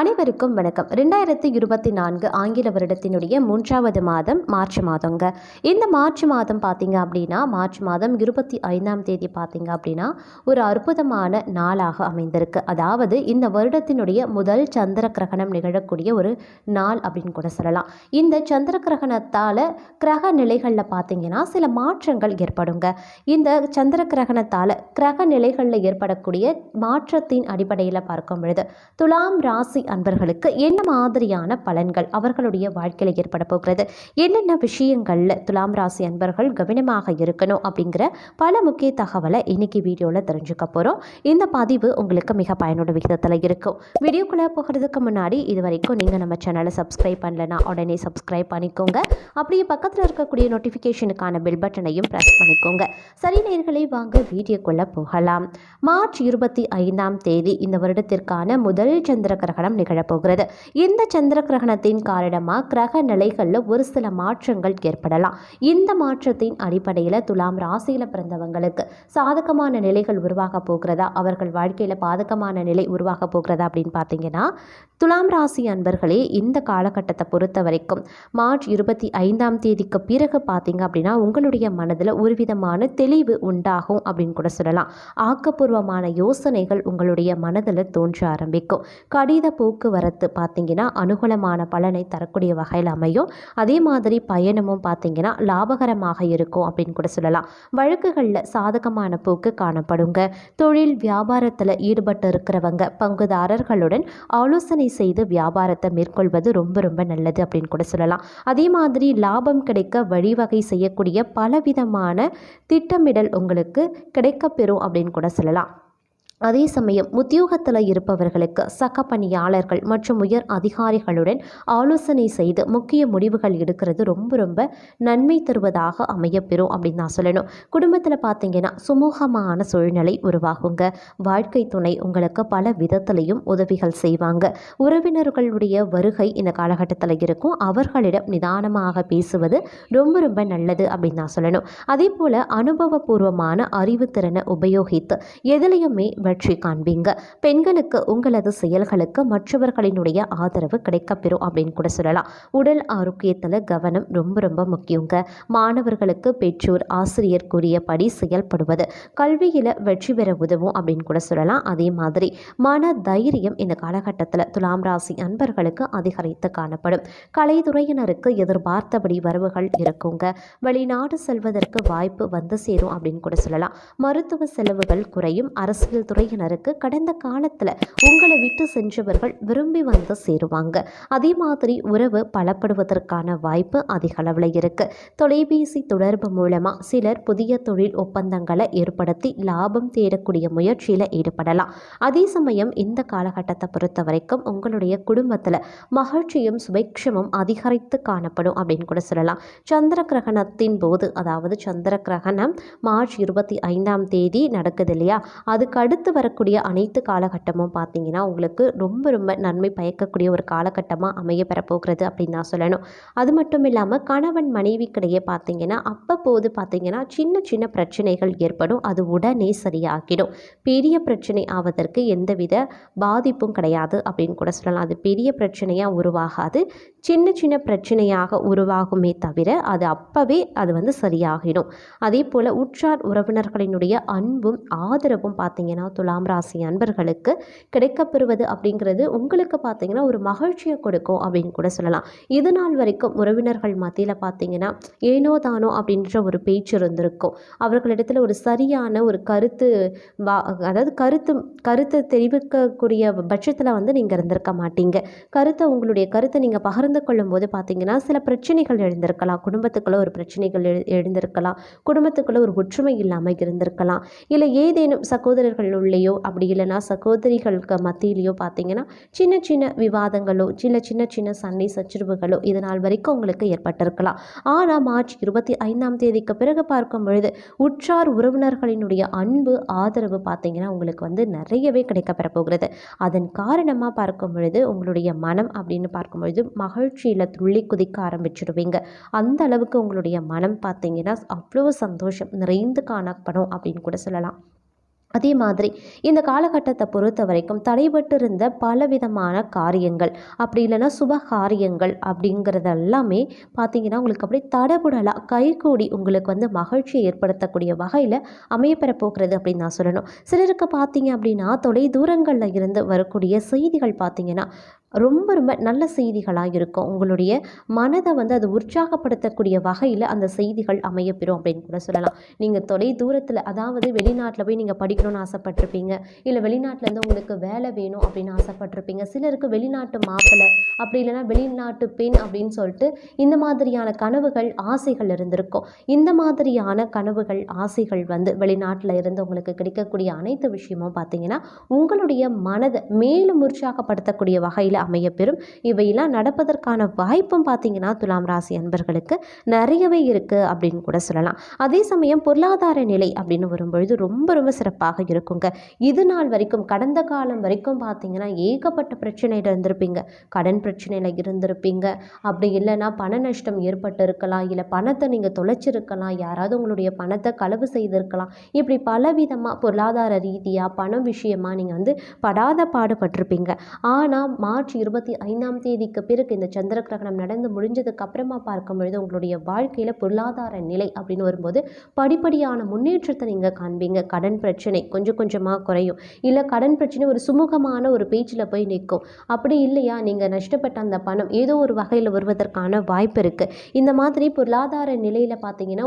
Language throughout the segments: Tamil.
அனைவருக்கும் வணக்கம். 2024 ஆங்கில வருடத்தினுடைய 3வது மாதம் மார்ச் மாதங்க. இந்த மார்ச் மாதம் பார்த்தீங்க அப்படின்னா, மார்ச் மாதம் 25ஆம் தேதி பார்த்தீங்க அப்படின்னா, ஒரு அற்புதமான நாளாக அமைந்திருக்கு. அதாவது இந்த வருடத்தினுடைய முதல் சந்திர கிரகணம் நிகழக்கூடிய ஒரு நாள் அப்படின்னு கூட சொல்லலாம். இந்த சந்திர கிரகணத்தால் கிரக நிலைகளில் பார்த்தீங்கன்னா சில மாற்றங்கள் ஏற்படுங்க. இந்த சந்திர கிரகணத்தால் கிரக நிலைகளில் ஏற்படக்கூடிய மாற்றத்தின் அடிப்படையில் பார்க்கும் பொழுது துலாம் ராசி அன்பர்களுக்கு என்ன மாதிரியான பலன்கள் அவர்களுடைய வாழ்க்கையில் ஏற்பட போகிறது, என்னென்ன விஷயங்கள்ல துலாம் ராசி அன்பர்கள் கவனமாக இருக்கணும் அப்படிங்கிற பல முக்கிய தகவலை இன்னைக்கு வீடியோவில் தெரிஞ்சுக்க போகிறோம். இந்த பதிவு உங்களுக்கு மிக பயனுள்ள விகிதத்தில் இருக்கும். வீடியோக்குள்ளே போகிறதுக்கு முன்னாடி இது வரைக்கும் நீங்கள் நம்ம சேனலை சப்ஸ்கிரைப் பண்ணலைன்னா உடனே சப்ஸ்கிரைப் பண்ணிக்கோங்க. அப்படியே பக்கத்தில் இருக்கக்கூடிய நோட்டிஃபிகேஷனுக்கான பெல் பட்டனையும் ப்ரெஸ் பண்ணிக்கோங்க. சரி நேயர்களே, வாங்க வீடியோக்குள்ளே போகலாம். மார்ச் 25ஆம் தேதி இந்த வருடத்திற்கான முதல் சந்திர கிரகணம் நிகழப்போகிறது. இந்த சந்திர கிரகணத்தின் காரணமாக கிரக நிலைகளில் ஒரு சில மாற்றங்கள் ஏற்படலாம். இந்த மாற்றத்தின் அடிப்படையில் துலாம் ராசியில் பிறந்தவங்களுக்கு சாதகமான நிலைகள் உருவாக போகிறதா, அவர்கள் வாழ்க்கையில் பாதகமான நிலை உருவாக போகிறதா அப்படின்னு பார்த்தீங்கன்னா, துலாம் ராசி அன்பர்களே இந்த காலகட்டத்தை பொறுத்த வரைக்கும் மார்ச் 25ஆம் தேதிக்கு பிறகு பார்த்தீங்க அப்படின்னா உங்களுடைய மனதில் ஒரு விதமான தெளிவு உண்டாகும் அப்படின்னு கூட சொல்லலாம். ஆக்கப்பூர்வமான யோசனைகள் உங்களுடைய மனதில் தோன்ற ஆரம்பிக்கும். கடித போக்குவரத்து பார்த்தீங்கன்னா அனுகூலமான பலனை தரக்கூடிய வகையில் அமையும். அதே மாதிரி பயணமும் பார்த்தீங்கன்னா லாபகரமாக இருக்கும் அப்படின்னு கூட சொல்லலாம். வழக்குகளில் சாதகமான போக்கு காணப்படுங்க. தொழில் வியாபாரத்தில் ஈடுபட்டு இருக்கிறவங்க பங்குதாரர்களுடன் ஆலோசனை செய்து வியாபாரத்தை மேற்கொள்வது ரொம்ப ரொம்ப நல்லது அப்படின்னு கூட சொல்லலாம். அதே மாதிரி லாபம் கிடைக்க வழிவகை செய்யக்கூடிய பலவிதமான திட்டமிடல் உங்களுக்கு கிடைக்கப்பெறும் அப்படின்னு கூட சொல்லலாம். அதே சமயம் உத்தியோகத்தில் இருப்பவர்களுக்கு சக பணியாளர்கள் மற்றும் உயர் அதிகாரிகளுடன் ஆலோசனை செய்து முக்கிய முடிவுகள் எடுக்கிறது ரொம்ப ரொம்ப நன்மை தருவதாக அமையப்பெறும் அப்படின்னு நான் சொல்லணும். குடும்பத்தில் பார்த்தீங்கன்னா சுமூகமான சூழ்நிலை உருவாகுங்க. வாழ்க்கை துணை உங்களுக்கு பல விதத்திலையும் உதவிகள் செய்வாங்க. உறவினர்களுடைய வருகை இந்த காலகட்டத்தில் இருக்கும். அவர்களிடம் நிதானமாக பேசுவது ரொம்ப ரொம்ப நல்லது அப்படின்னு நான் சொல்லணும். அதே போல் அனுபவபூர்வமான அறிவுத்திறனை உபயோகித்து எதிலையுமே வெற்றி காண்பீங்க. பெண்களுக்கு உங்களது செயல்களுக்கு மற்றவர்களினுடைய ஆதரவு கிடைக்கப்பெறும் அப்படின்னு கூட சொல்லலாம். உடல் ஆரோக்கியத்தில் கவனம் ரொம்ப ரொம்ப முக்கியங்க. மாணவர்களுக்கு பெற்றோர் ஆசிரியர் கூறியபடி செயல்படுவது கல்வியில் வெற்றி பெற உதவும் அப்படின்னு கூட சொல்லலாம். அதே மாதிரி மன தைரியம் இந்த காலகட்டத்தில் துலாம் ராசி அன்பர்களுக்கு அதிகரித்து காணப்படும். கலைத்துறையினருக்கு எதிர்பார்த்தபடி வரவுகள் இருக்குங்க. வெளிநாடு செல்வதற்கு வாய்ப்பு வந்து சேரும் அப்படின்னு கூட சொல்லலாம். மருத்துவ செலவுகள் குறையும். அரசியல் துறையினருக்கு கடந்த காலத்தில் உங்களை விட்டு சென்றவர்கள் விரும்பி வந்து சேருவாங்க. அதே மாதிரி உறவு பலப்படுவதற்கான வாய்ப்பு அதிக அளவில் இருக்கு. தொலைபேசி தொடர்பு மூலமாக சிலர் புதிய தொழில் ஒப்பந்தங்களை ஏற்படுத்தி லாபம் தேடக்கூடிய முயற்சியில் ஈடுபடலாம். அதே சமயம் இந்த காலகட்டத்தை பொறுத்த வரைக்கும் உங்களுடைய குடும்பத்தில் மகிழ்ச்சியும் சுபேட்சமும் அதிகரித்து காணப்படும் அப்படின்னு கூட சொல்லலாம். சந்திர கிரகணத்தின் போது, அதாவது சந்திர கிரகணம் மார்ச் 25ஆம் தேதி நடக்குது இல்லையா, அதுக்கு அடுத்து வரக்கூடிய அனைத்து காலகட்டமும் பார்த்தீங்கன்னா உங்களுக்கு ரொம்ப ரொம்ப நன்மை பயக்கக்கூடிய ஒரு காலகட்டமாக அமைய பெறப்போகிறது அப்படின்னு நான் சொல்லணும். அது மட்டும் இல்லாமல் கணவன் மனைவிக்கிடையே பார்த்தீங்கன்னா அப்பப்போது பார்த்தீங்கன்னா சின்ன சின்ன பிரச்சனைகள் ஏற்படும். அது உடனே சரியாகிடும். பெரிய பிரச்சனை ஆவதற்கு எந்தவித பாதிப்பும் கிடையாது அப்படின்னு கூட சொல்லலாம். அது பெரிய பிரச்சனையாக உருவாகாது, சின்ன சின்ன பிரச்சனையாக உருவாகுமே தவிர அது அப்பவே அது சரியாகிடும். அதே போல் உற்றார் உறவினர்களினுடைய அன்பும் ஆதரவும் பார்த்தீங்கன்னா துலாம் ராசி அன்பர்களுக்கு கிடைக்கப்பெறுவது அப்படிங்கிறது உங்களுக்கு பார்த்தீங்கன்னா ஒரு மகிழ்ச்சியை கொடுக்கும் அப்படின்னு கூட சொல்லலாம். இது நாள் வரைக்கும் உறவினர்கள் மத்தியில் பார்த்தீங்கன்னா ஏனோ தானோ அப்படின்ற ஒரு பேச்சு இருந்திருக்கும். அவர்களிடத்தில் ஒரு சரியான ஒரு கருத்து அதாவது கருத்து தெரிவிக்கக்கூடிய பட்சத்தில் நீங்கள் இருந்திருக்க மாட்டீங்க. உங்களுடைய கருத்தை நீங்கள் பகிர்ந்து கொள்ளும் போது பார்த்தீங்கன்னா சில பிரச்சனைகள் எழுந்திருக்கலாம். குடும்பத்துக்குள்ள ஒரு பிரச்சனைகள் எழுந்திருக்கலாம். குடும்பத்துக்குள்ள ஒரு ஒற்றுமை இல்லாமல் இருந்திருக்கலாம். இல்லை ஏதேனும் சகோதரர்கள் உள்ளேயோ அப்படி இல்லைன்னா சகோதரிகளுக்கு மத்தியிலையோ பார்த்தீங்கன்னா சின்ன சின்ன விவாதங்களோ சின்ன சின்ன சண்டை சச்சரவுகளோ இது நாள் வரைக்கும் உங்களுக்கு ஏற்பட்டிருக்கலாம். ஆனால் மார்ச் 25ஆம் தேதிக்கு பிறகு பார்க்கும் பொழுது உற்றார் உறவினர்களினுடைய அன்பு ஆதரவு பார்த்தீங்கன்னா உங்களுக்கு நிறையவே கிடைக்கப்பெற போகிறது. அதன் காரணமாக பார்க்கும் பொழுது உங்களுடைய மனம் அப்படின்னு பார்க்கும் பொழுது மகிழ்ச்சியில் துள்ளி குதிக்க ஆரம்பிச்சிடுவீங்க. அந்த அளவுக்கு உங்களுடைய மனம் பார்த்தீங்கன்னா அவ்வளோ சந்தோஷம் நிறைந்து காணப்படும் அப்படின்னு கூட சொல்லலாம். அதே மாதிரி இந்த காலகட்டத்தை பொறுத்த வரைக்கும் தடைபட்டு இருந்த பலவிதமான காரியங்கள் அப்படி இல்லைன்னா சுப காரியங்கள் அப்படிங்கிறது எல்லாமே பார்த்தீங்கன்னா உங்களுக்கு அப்படியே தடபுடலாக கைகூடி உங்களுக்கு வந்து மகிழ்ச்சியை ஏற்படுத்தக்கூடிய வகையில் அமையப்பெற போகிறது அப்படின்னு நான் சொல்லணும். சிலருக்கு பார்த்தீங்க அப்படின்னா தொலை தூரங்களில் இருந்து வரக்கூடிய செய்திகள் பார்த்தீங்கன்னா ரொம்ப ரொம்ப நல்ல செய்திகளாக இருக்கும். உங்களுடைய மனதை வந்து அது உற்சாகப்படுத்தக்கூடிய வகையில் அந்த செய்திகள் அமையப்பெறும் அப்படின்னு கூட சொல்லலாம். நீங்கள் தொலை தூரத்தில் அதாவது வெளிநாட்டில் போய் நீங்கள் படிக்கணும்னு ஆசைப்பட்டிருப்பீங்க, இல்லை வெளிநாட்டிலேருந்து உங்களுக்கு வேலை வேணும் அப்படின்னு ஆசைப்பட்டிருப்பீங்க. சிலருக்கு வெளிநாட்டு மாப்பிள்ளை அப்படி இல்லைன்னா வெளிநாட்டு பெண் அப்படின்னு சொல்லிட்டு இந்த மாதிரியான கனவுகள் ஆசைகள் இருந்திருக்கும். இந்த மாதிரியான கனவுகள் ஆசைகள் வந்து வெளிநாட்டில் இருந்து உங்களுக்கு கிடைக்கக்கூடிய அனைத்து விஷயமும் பார்த்தீங்கன்னா உங்களுடைய மனதை மேலும் உற்சாகப்படுத்தக்கூடிய வகையில் அமையப்பெறும். இவையெல்லாம் நடப்பதற்கான வாய்ப்பும் பார்த்தீங்கன்னா துலாம் ராசி அன்பர்களுக்கு நிறையவே இருக்குது அப்படின்னு கூட சொல்லலாம். அதே சமயம் பொருளாதார நிலை அப்படின்னு வரும்பொழுது ரொம்ப ரொம்ப சிறப்பாக இருக்குங்க. இது நாள் வரைக்கும் கடந்த காலம் வரைக்கும் பார்த்தீங்கன்னா ஏகப்பட்ட பிரச்சனையில் இருந்திருப்பீங்க. கடன் பிரச்சனையில் இருந்திருப்பீங்க, அப்படி இல்லைன்னா பண நஷ்டம் ஏற்பட்டு இருக்கலாம், இல்லை பணத்தை நீங்கள் தொலைச்சிருக்கலாம், யாராவது உங்களுடைய பணத்தை களவு செய்திருக்கலாம். இப்படி பலவிதமாக பொருளாதார ரீதியாக பணம் விஷயமாக நீங்கள் வந்து படாத பாடுபட்டிருப்பீங்க. ஆனால் மார்ச் 25ஆம் தேதிக்கு பிறகு இந்த சந்திர கிரகணம் நடந்து முடிஞ்சதுக்கு அப்புறமா பார்க்கும் பொழுது உங்களுடைய வாழ்க்கையில் பொருளாதார நிலை அப்படின்னு வரும்போது படிப்படியான முன்னேற்றத்தை நீங்கள் காண்பீங்க. கடன் பிரச்சனை கொஞ்சம் கொஞ்சமாக குறையும், இல்லை கடன் பிரச்சனை ஒரு சுமூகமான ஒரு பேச்சில் போய் நிற்கும். அப்படி இல்லையா நீங்கள் நஷ்டப்பட்ட அந்த பணம் ஏதோ ஒரு வகையில் வருவதற்கான வாய்ப்பு இருக்குது. இந்த மாதிரி பொருளாதார நிலையில் பார்த்தீங்கன்னா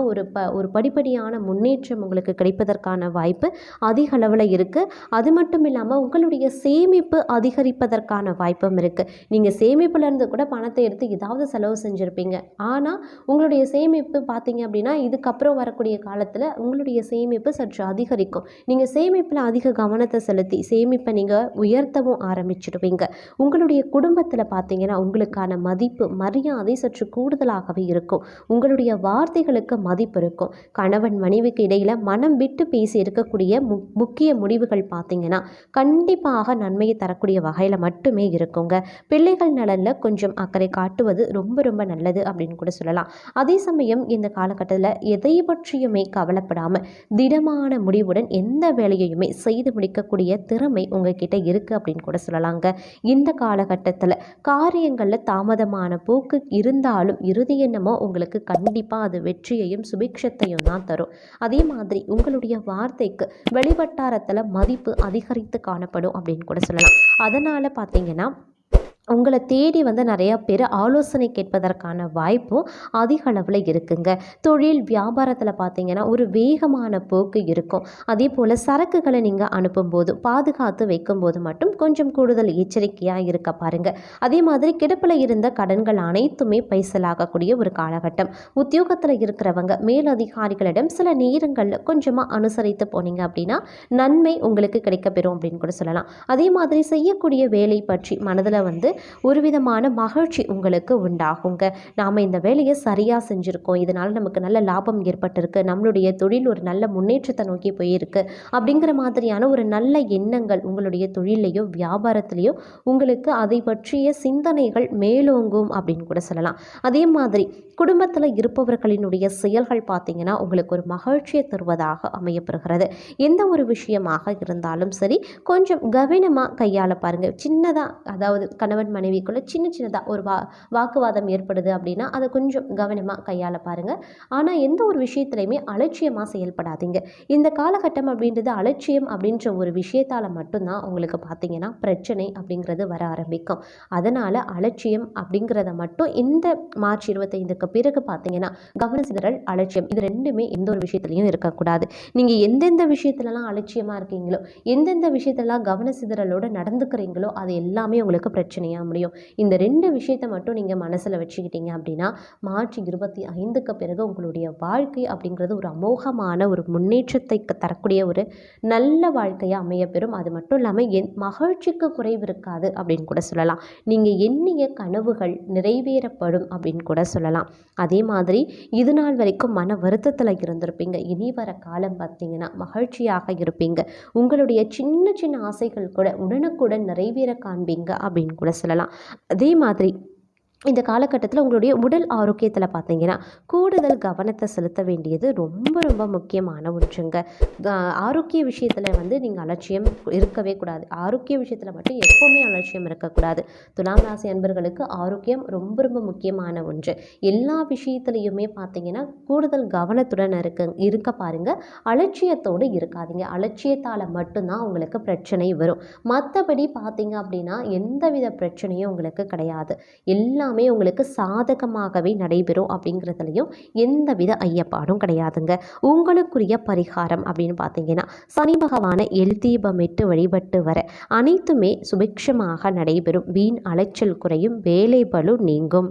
ஒரு படிப்படியான முன்னேற்றம் உங்களுக்கு கிடைப்பதற்கான வாய்ப்பு அதிக அளவில் இருக்குது. அது மட்டும் இல்லாமல் உங்களுடைய சேமிப்பு அதிகரிப்பதற்கான வாய்ப்பும் இருக்குது. நீங்கள் சேமிப்புலேருந்து கூட பணத்தை எடுத்து ஏதாவது செலவு செஞ்சுருப்பீங்க. ஆனால் உங்களுடைய சேமிப்பு பார்த்தீங்க அப்படின்னா இதுக்கப்புறம் வரக்கூடிய காலத்தில் உங்களுடைய சேமிப்பு சற்று அதிகரிக்கும். நீங்கள் சேமிப்பில் அதிக கவனத்தை செலுத்தி சேமிப்பை நீங்கள் உயர்த்தவும் ஆரம்பிச்சிடுவீங்க. உங்களுடைய குடும்பத்தில் பார்த்தீங்கன்னா உங்களுக்கான மதிப்பு மரியாதை சற்று கூடுதலாகவே இருக்கும். உங்களுடைய வார்த்தைகளுக்கு மதிப்பு இருக்கும். கணவன் மனைவிக்கு இடையில் மனம் விட்டு பேசி இருக்கக்கூடிய முக்கிய முடிவுகள் பார்த்தீங்கன்னா கண்டிப்பாக நன்மையை தரக்கூடிய வகையில் மட்டுமே இருக்குங்க. பிள்ளைகள் நலனில் கொஞ்சம் அக்கறை காட்டுவது ரொம்ப ரொம்ப நல்லது அப்படின்னு கூட சொல்லலாம். அதே சமயம் இந்த காலகட்டத்தில் எதை பற்றியுமே கவலைப்படாமல் திடமான முடிவுடன் எந்த வேலையையுமே செய்து முடிக்கக்கூடிய திறமை உங்ககிட்ட இருக்குது அப்படின்னு கூட சொல்லலாங்க. இந்த காலகட்டத்தில் காரியங்களில் தாமதமான போக்கு இருந்தாலும் இறுதி எண்ணமோ உங்களுக்கு கண்டிப்பாக அது வெற்றியையும் சுபிக்ஷத்தையும் தான் தரும். அதே மாதிரி உங்களுடைய வார்த்தைக்கு வெளிவட்டாரத்தில் மதிப்பு அதிகரித்து காணப்படும் அப்படின்னு கூட சொல்லலாம். அதனால் பார்த்தீங்கன்னா உங்களை தேடி வந்து நிறையா பேர் ஆலோசனை கேட்பதற்கான வாய்ப்பும் அதிக அளவில் இருக்குங்க. தொழில் வியாபாரத்தில் பார்த்தீங்கன்னா ஒரு வேகமான போக்கு இருக்கும். அதே போல் சரக்குகளை நீங்கள் அனுப்பும்போது பாதுகாத்து வைக்கும்போது மட்டும் கொஞ்சம் கூடுதல் எச்சரிக்கையாக இருக்க பாருங்கள். அதே மாதிரி கிடப்பில் இருந்த கடன்கள் அனைத்துமே பைசலாகக்கூடிய ஒரு காலகட்டம். உத்தியோகத்தில் இருக்கிறவங்க மேலதிகாரிகளிடம் சில நேரங்களில் கொஞ்சமாக அனுசரித்து போனீங்க அப்படின்னா நன்மை உங்களுக்கு கிடைக்கப்பெறும் அப்படின்னு கூட சொல்லலாம். அதே மாதிரி செய்யக்கூடிய வேலை பற்றி மனதில் வந்து ஒரு விதமான மகிழ்ச்சி உங்களுக்கு உண்டாகுங்க. நாம் இந்த வேலையை சரியாக செஞ்சுருக்கோம், இதனால் நமக்கு நல்ல லாபம் ஏற்பட்டிருக்கு, நம்மளுடைய தொழில் ஒரு நல்ல முன்னேற்றத்தை நோக்கி போயிருக்கு அப்படிங்கிற மாதிரியான ஒரு நல்ல எண்ணங்கள் உங்களுடைய தொழிலையோ வியாபாரத்திலையோ உங்களுக்கு அதை பற்றிய சிந்தனைகள் மேலோங்கும் அப்படின்னு கூட சொல்லலாம். அதே மாதிரி குடும்பத்தில் இருப்பவர்களினுடைய செயல்கள் பார்த்தீங்கன்னா உங்களுக்கு ஒரு மகிழ்ச்சியை தருவதாக அமையப்படுகிறது. எந்த ஒரு விஷயமாக இருந்தாலும் சரி கொஞ்சம் கவனமாக கையாள பாருங்கள். சின்னதாக அதாவது கணவன் மனைவிக்குள்ள சின்னதாக ஒரு வாக்குவாதம் ஏற்படுது அப்படின்னா அதை கொஞ்சம் கவனமாக கையாள பாருங்கள். ஆனால் எந்த ஒரு விஷயத்துலையுமே அலட்சியமாக செயல்படாதீங்க. இந்த காலகட்டம் அப்படின்றது அலட்சியம் அப்படின்ற ஒரு விஷயத்தால் மட்டும்தான் உங்களுக்கு பார்த்தீங்கன்னா பிரச்சனை அப்படிங்கிறது வர ஆரம்பிக்கும். அதனால் அலட்சியம் அப்படிங்கிறத மட்டும் இந்த மார்ச் 25க்கு பிறகு பார்த்தீங்கன்னா கவன சிதறல் அலட்சியம் இது ரெண்டுமே எந்த ஒரு விஷயத்துலையும் இருக்கக்கூடாது. நீங்கள் எந்தெந்த விஷயத்துலலாம் அலட்சியமாக இருக்கீங்களோ எந்தெந்த விஷயத்தெல்லாம் கவன சிதறலோடு நடந்துக்கிறீங்களோ அது எல்லாமே உங்களுக்கு பிரச்சனையாக முடியும். இந்த ரெண்டு விஷயத்தை மட்டும் நீங்கள் மனசில் வச்சுக்கிட்டீங்க அப்படின்னா மார்ச் 25க்கு பிறகு உங்களுடைய வாழ்க்கை அப்படிங்கிறது ஒரு அமோகமான ஒரு முன்னேற்றத்தை தரக்கூடிய ஒரு நல்ல வாழ்க்கையாக அமையப்பெறும். அது மட்டும் இல்லாமல் மகிழ்ச்சிக்கு குறைவு இருக்காது அப்படின்னு கூட சொல்லலாம். நீங்கள் எண்ணிய கனவுகள் நிறைவேறப்படும் அப்படின்னு கூட சொல்லலாம். அதே மாதிரி இது நாள் வரைக்கும் மன வருத்தத்தில் இருந்திருப்பீங்க. இனி வர காலம் பார்த்தீங்கன்னா மகிழ்ச்சியாக இருப்பீங்க. உங்களுடைய சின்ன சின்ன ஆசைகள் கூட உடனுக்குடன் நிறைவேற காண்பீங்க அப்படின்னு கூட சொல்லலாம். அதே மாதிரி இந்த காலகட்டத்தில் உங்களுடைய உடல் ஆரோக்கியத்தில் பார்த்தீங்கன்னா கூடுதல் கவனத்தை செலுத்த வேண்டியது ரொம்ப ரொம்ப முக்கியமான ஒன்றுங்க. ஆரோக்கிய விஷயத்தில் வந்து நீங்கள் அலட்சியம் இருக்கவே கூடாது. ஆரோக்கிய விஷயத்தில் மட்டும் எப்போவுமே அலட்சியம் இருக்கக்கூடாது. துலாம் ராசி அன்பர்களுக்கு ஆரோக்கியம் ரொம்ப ரொம்ப முக்கியமான ஒன்று. எல்லா விஷயத்துலையுமே பார்த்தீங்கன்னா கூடுதல் கவனத்துடன் இருக்க பாருங்க. அலட்சியத்தோடு இருக்காதீங்க. அலட்சியத்தால் மட்டும்தான் உங்களுக்கு பிரச்சனை வரும். மற்றபடி பார்த்தீங்க அப்படின்னா எந்தவித பிரச்சனையும் உங்களுக்கு கிடையாது. எல்லாமே உங்களுக்கு சாதகமாகவே நடைபெறும் அப்படிங்கிறதுலையும் எந்தவித ஐயப்பாடும் கிடையாதுங்க. உங்களுக்குரிய பரிகாரம் அப்படின்னு பார்த்தீங்கன்னா சனி பகவானை எல் தீபமிட்டு வழிபட்டு வர அனைத்துமே சுபிக்ஷமாக நடைபெறும். வீண் அலைச்சல் குறையும், வேலை பளு நீங்கும்.